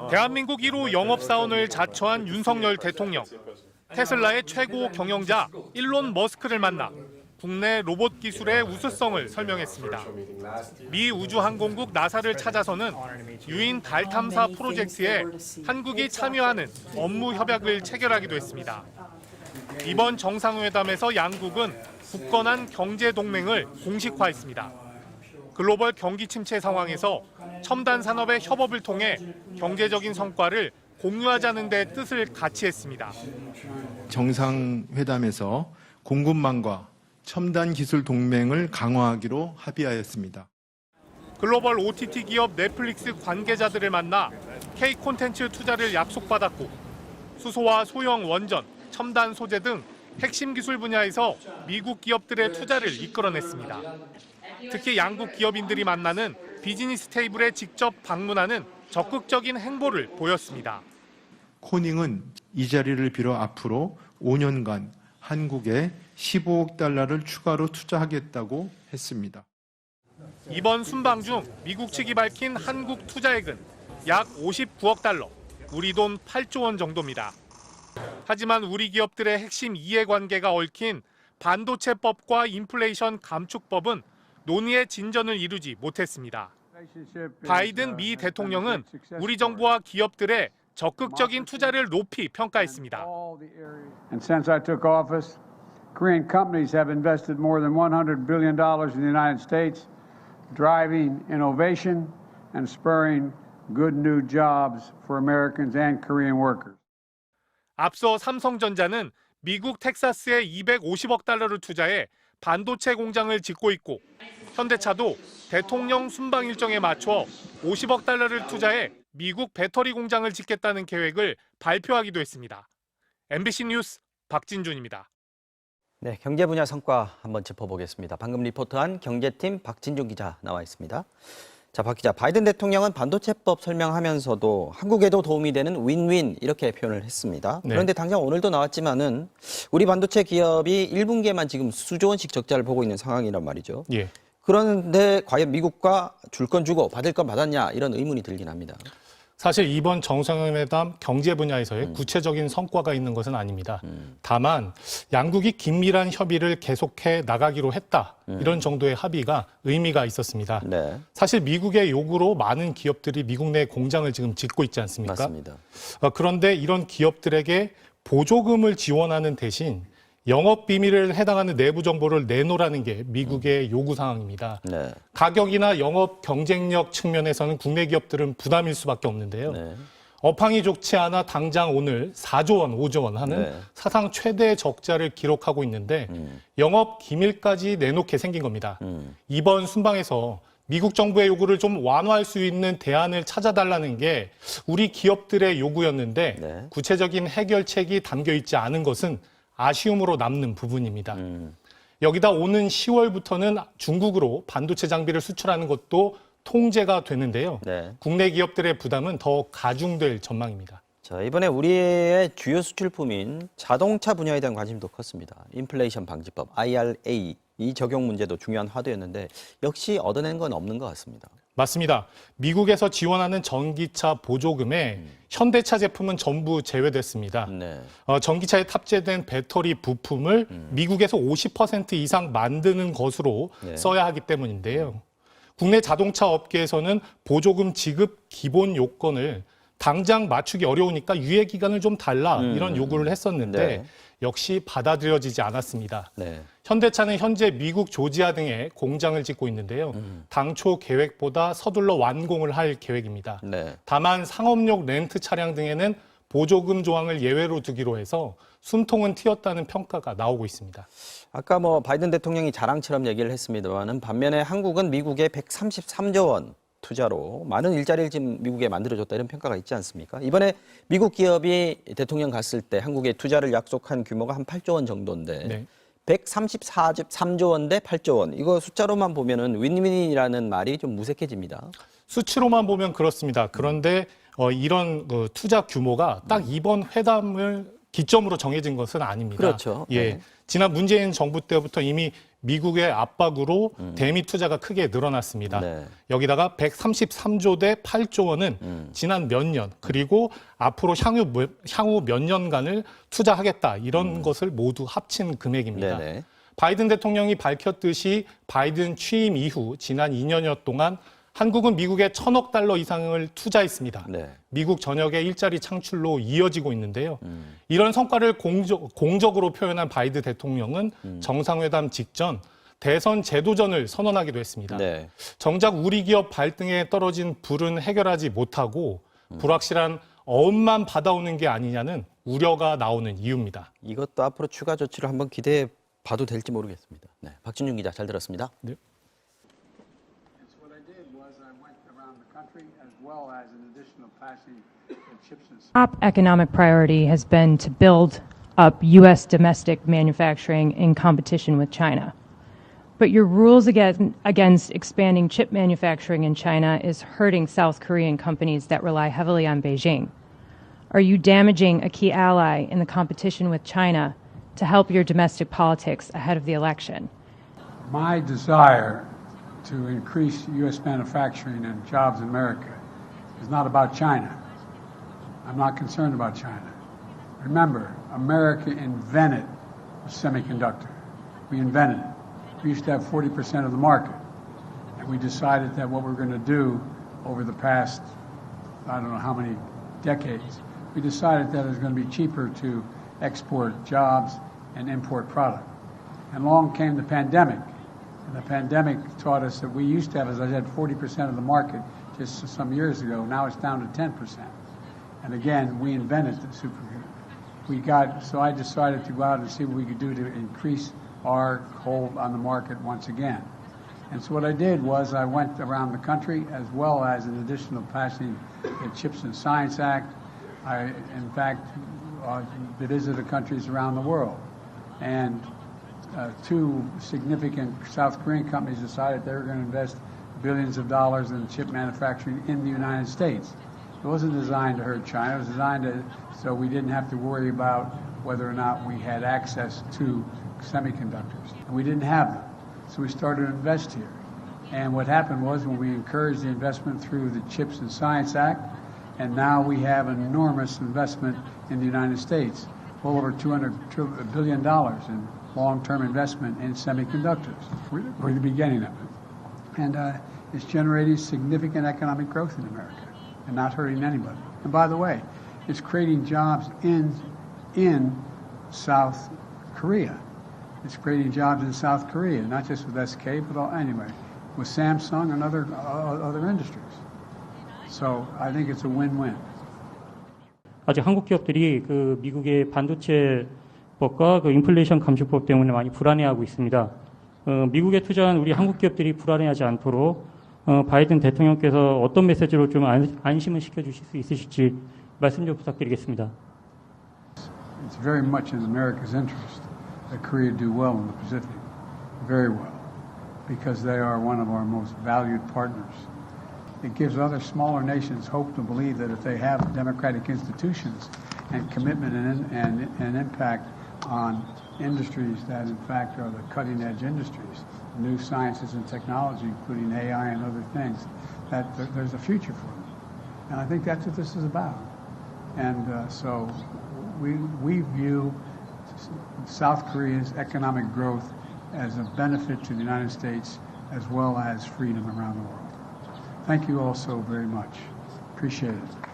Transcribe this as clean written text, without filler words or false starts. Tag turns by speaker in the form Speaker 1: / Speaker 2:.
Speaker 1: 대한민국 1호 영업사원을 자처한 윤석열 대통령. 테슬라의 최고 경영자 일론 머스크를 만나 국내 로봇 기술의 우수성을 설명했습니다. 미 우주항공국 나사를 찾아서는 유인 달 탐사 프로젝트에 한국이 참여하는 업무 협약을 체결하기도 했습니다. 이번 정상회담에서 양국은 굳건한 경제 동맹을 공식화했습니다. 글로벌 경기 침체 상황에서 첨단 산업의 협업을 통해 경제적인 성과를 공유하자는 데 뜻을 같이 했습니다.
Speaker 2: 정상회담에서 공급망과 첨단 기술 동맹을 강화하기로 합의하였습니다.
Speaker 1: 글로벌 OTT 기업 넷플릭스 관계자들을 만나 K 콘텐츠 투자를 약속받았고 수소와 소형 원전, 첨단 소재 등 핵심 기술 분야에서 미국 기업들의 투자를 이끌어냈습니다. 특히 양국 기업인들이 만나는 비즈니스 테이블에 직접 방문하는 적극적인 행보를 보였습니다.
Speaker 2: 코닝은 이 자리를 빌어 앞으로 5년간 한국에 15억 달러를 추가로 투자하겠다고 했습니다.
Speaker 1: 이번 순방 중 미국 측이 밝힌 한국 투자액은 약 59억 달러, 우리 돈 8조 원 정도입니다. 하지만 우리 기업들의 핵심 이해관계가 얽힌 반도체법과 인플레이션 감축법은 논의의 진전을 이루지 못했습니다. 바이든 미 대통령은 우리 정부와 기업들의 적극적인 투자를 높이 평가했습니다.
Speaker 3: And since I took office, Korean companies have invested more than $100 billion in the United States, driving innovation and spurring good new jobs for Americans and Korean workers.
Speaker 1: 앞서 삼성전자는 미국 텍사스에 250억 달러를 투자해 반도체 공장을 짓고 있고 현대차도 대통령 순방 일정에 맞춰 50억 달러를 투자해 미국 배터리 공장을 짓겠다는 계획을 발표하기도 했습니다. MBC 뉴스 박진준입니다.
Speaker 4: 네, 경제 분야 성과 한번 짚어보겠습니다. 방금 리포트한 경제팀 박진준 기자 나와 있습니다. 자, 박 기자, 바이든 대통령은 반도체법 설명하면서도 한국에도 도움이 되는 윈윈 이렇게 표현을 했습니다.
Speaker 5: 네.
Speaker 4: 그런데 당장 오늘도 나왔지만은 우리 반도체 기업이 1분기에만 지금 수조 원씩 적자를 보고 있는 상황이란 말이죠.
Speaker 5: 예.
Speaker 4: 그런데 과연 미국과 줄 건 주고 받을 건 받았냐 이런 의문이 들긴 합니다.
Speaker 5: 사실 이번 정상회담 경제 분야에서의 구체적인 성과가 있는 것은 아닙니다. 다만 양국이 긴밀한 협의를 계속해 나가기로 했다. 이런 정도의 합의가 의미가 있었습니다.
Speaker 4: 네.
Speaker 5: 사실 미국의 요구로 많은 기업들이 미국 내 공장을 지금 짓고 있지 않습니까?
Speaker 4: 맞습니다.
Speaker 5: 그런데 이런 기업들에게 보조금을 지원하는 대신 영업 비밀에 해당하는 내부 정보를 내놓으라는 게 미국의 요구 사항입니다.
Speaker 4: 네.
Speaker 5: 가격이나 영업 경쟁력 측면에서는 국내 기업들은 부담일 수밖에 없는데요.
Speaker 4: 네.
Speaker 5: 업황이 좋지 않아 당장 오늘 4조 원, 5조 원 하는
Speaker 4: 네.
Speaker 5: 사상 최대 적자를 기록하고 있는데 영업 기밀까지 내놓게 생긴 겁니다. 이번 순방에서 미국 정부의 요구를 좀 완화할 수 있는 대안을 찾아달라는 게 우리 기업들의 요구였는데
Speaker 4: 네.
Speaker 5: 구체적인 해결책이 담겨 있지 않은 것은 아쉬움으로 남는 부분입니다. 여기다 오는 10월부터는 중국으로 반도체 장비를 수출하는 것도 통제가 되는데요.
Speaker 4: 네.
Speaker 5: 국내 기업들의 부담은 더 가중될 전망입니다.
Speaker 4: 자, 이번에 우리의 주요 수출품인 자동차 분야에 대한 관심도 컸습니다. 인플레이션 방지법, IRA, 이 적용 문제도 중요한 화두였는데 역시 얻어낸 건 없는 것 같습니다.
Speaker 5: 맞습니다. 미국에서 지원하는 전기차 보조금에 현대차 제품은 전부 제외됐습니다.
Speaker 4: 네.
Speaker 5: 전기차에 탑재된 배터리 부품을 미국에서 50% 이상 만드는 것으로
Speaker 4: 네.
Speaker 5: 써야 하기 때문인데요. 국내 자동차 업계에서는 보조금 지급 기본 요건을 당장 맞추기 어려우니까 유예 기간을 좀 달라 이런 요구를 했었는데
Speaker 4: 네.
Speaker 5: 역시 받아들여지지 않았습니다.
Speaker 4: 네.
Speaker 5: 현대차는 현재 미국 조지아 등에 공장을 짓고 있는데요. 당초 계획보다 서둘러 완공을 할 계획입니다.
Speaker 4: 네.
Speaker 5: 다만 상업용 렌트 차량 등에는 보조금 조항을 예외로 두기로 해서 숨통은 트였다는 평가가 나오고 있습니다.
Speaker 4: 아까 바이든 대통령이 자랑처럼 얘기를 했습니다만은 반면에 한국은 미국에 133조 원 투자로 많은 일자리를 지금 미국에 만들어줬다 이런 평가가 있지 않습니까? 이번에 미국 기업이 대통령 갔을 때 한국에 투자를 약속한 규모가 한 8조 원 정도인데
Speaker 5: 네.
Speaker 4: 133조 원 대 8조 원. 이거 숫자로만 보면은 윈윈이라는 말이 좀 무색해집니다.
Speaker 5: 수치로만 보면 그렇습니다. 그런데 이런 투자 규모가 딱 이번 회담을 기점으로 정해진 것은 아닙니다.
Speaker 4: 그렇죠.
Speaker 5: 예.
Speaker 4: 네.
Speaker 5: 지난 문재인 정부 때부터 이미 미국의 압박으로 대미 투자가 크게 늘어났습니다.
Speaker 4: 네.
Speaker 5: 여기다가 133조 대 8조 원은 지난 몇 년 그리고 앞으로 향후 몇 년간을 투자하겠다 이런 것을 모두 합친 금액입니다.
Speaker 4: 네네.
Speaker 5: 바이든 대통령이 밝혔듯이 바이든 취임 이후 지난 2년여 동안 한국은 미국에 1,000억 달러 이상을 투자했습니다.
Speaker 4: 네.
Speaker 5: 미국 전역의 일자리 창출로 이어지고 있는데요. 이런 성과를 공적으로 표현한 바이든 대통령은 정상회담 직전 대선 제도전을 선언하기도 했습니다.
Speaker 4: 네.
Speaker 5: 정작 우리 기업 발등에 떨어진 불은 해결하지 못하고 불확실한 어음만 받아오는 게 아니냐는 우려가 나오는 이유입니다.
Speaker 4: 이것도 앞으로 추가 조치를 한번 기대해 봐도 될지 모르겠습니다. 네. 박진중 기자 잘 들었습니다.
Speaker 5: 네.
Speaker 3: What I did was I went around the country as well as in additional passing the chips and
Speaker 6: Top economic priority has been to build up U.S. domestic manufacturing in competition with China. But your rules against expanding chip manufacturing in China is hurting South Korean companies that rely heavily on Beijing. Are you damaging a key ally in the competition with China to help your domestic politics ahead of the election?
Speaker 3: My desire to increase U.S. manufacturing and jobs in America is not about China. I'm not concerned about China. Remember, America invented the semiconductor. We invented it. We used to have 40% of the market. And we decided that what we're going to do over the past, I don't know how many decades, we decided that it was going to be cheaper to export jobs and import product. And along came the pandemic. And the pandemic taught us that we used to have, as I said, 40% of the market just some years ago. Now it's down to 10%. And again, we invented the supercomputer. So I decided to go out and see what we could do to increase our hold on the market once again. And so what I did was I went around the country as well as in addition to passing the CHIPS and Science Act. I, in fact, visited countries around the world. And two significant South Korean companies decided they were going to invest billions of dollars in chip manufacturing in the United States. It wasn't designed to hurt China. It was designed so we didn't have to worry about whether or not we had access to semiconductors. And we didn't have them. So we started to invest here. And what happened was when we encouraged the investment through the CHIPS and Science Act, and now we have enormous investment in the United States, well over $200 billion in long-term investment in semiconductors. We're the beginning of it. And it's generating significant economic growth in America and not hurting anybody. And by the way, it's creating jobs in South Korea. It's creating jobs in South Korea, not just with SK, but anyway, with Samsung and other industries. So I think it's a win-win.
Speaker 7: 아직 한국 기업들이 그 미국의 반도체법과 그 인플레이션 감축법 때문에 많이 불안해하고 있습니다. 미국에 투자한 우리 한국 기업들이 불안해하지 않도록 바이든 대통령께서 어떤 메시지로 좀 안심을 시켜주실 수 있으실지 말씀 좀 부탁드리겠습니다.
Speaker 3: It's very much in America's interest that Korea do well in the Pacific, very well, because they are one of our most valued partners. It gives other smaller nations hope to believe that if they have democratic institutions and commitment and impact on industries that in fact are the cutting edge industries, new sciences and technology, including AI and other things, that there's a future for them. And I think that's what this is about. And so we view South Korea's economic growth as a benefit to the United States as well as freedom around the world. Thank you all so very much. Appreciate it.